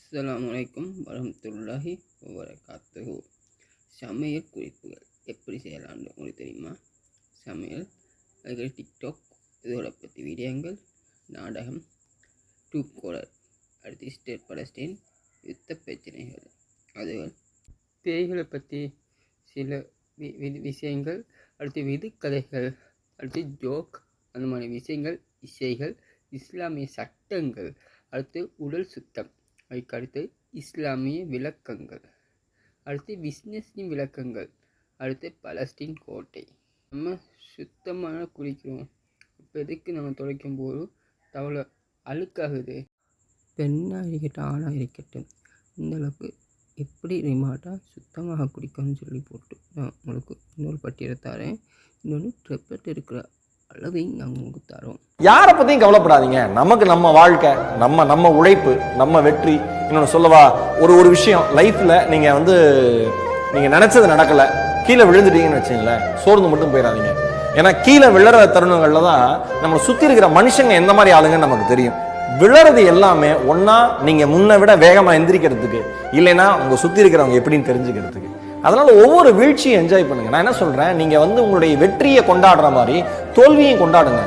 அஸ்ஸலாமு அலைக்கும் வரஹ்மத்துல்லாஹி வபரகாத்துஹு. சமையல் குறிப்புகள் எப்படி செய்யலாம்னு உங்களுக்கு தெரியுமா? சமையல், அதுக்கு டிக்டாக், இதோட பற்றி வீடியோங்கள், நாடகம், டூப்கோலர், அடுத்து இஸ்ரேல் பலஸ்தீன் யுத்த பிரச்சனைகள், அதுகள் பேய்களை பற்றி சில விஷயங்கள், அடுத்து விதுக்கதைகள், அடுத்து ஜோக், அந்த மாதிரி விஷயங்கள், இசைகள், இஸ்லாமிய சட்டங்கள், அடுத்து உடல் சுத்தம், அதுக்கு அடுத்து இஸ்லாமிய விளக்கங்கள், அடுத்து பிஸ்னஸின் விளக்கங்கள், அடுத்து பலஸ்தீன் கோட்டை. நம்ம சுத்தமான குளிக்கிறோம், இப்போ எதுக்கு நம்ம துடைக்கும் போது தவளை அழுக்காகுது? பெண்ணாக இருக்கட்டும் ஆணாக இருக்கட்டும், இந்தளவுக்கு எப்படி ரிமாட்டாக சுத்தமாக குடிக்கணும்னு சொல்லி போட்டு நான் உங்களுக்கு இன்னொரு பட்டியலை தரேன். இன்னொன்று ட்ரெப்லெட் இருக்கிற அளவையும் நாங்கள் உங்களுக்கு தரோம். யாரை பற்றியும் கவலைப்படாதீங்க. நமக்கு நம்ம வாழ்க்கை, நம்ம உழைப்பு, நம்ம வெற்றி. இன்னொன்று சொல்லவா, ஒரு விஷயம் லைஃப்பில் நீங்கள் நினச்சது நடக்கலை, கீழே விழுந்துட்டீங்கன்னு வச்சிங்களேன், சோர்ந்து மட்டும் போயிடாதீங்க. ஏன்னா கீழே விழுற தருணங்களில் தான் நம்மளை சுற்றி இருக்கிற மனுஷங்க எந்த மாதிரி ஆளுங்கன்னு நமக்கு தெரியும். விழறது எல்லாமே ஒன்றா நீங்கள் முன்னை விட வேகமாக எந்திரிக்கிறதுக்கு, இல்லைன்னா உங்கள் சுற்றி இருக்கிறவங்க எப்படின்னு தெரிஞ்சுக்கிறதுக்கு. அதனால ஒவ்வொரு வீழ்ச்சியும் என்ஜாய் பண்ணுங்க. நான் என்ன சொல்றேன், நீங்க உங்களுடைய வெற்றியை கொண்டாடுற மாதிரி தோல்வியும் கொண்டாடுங்க.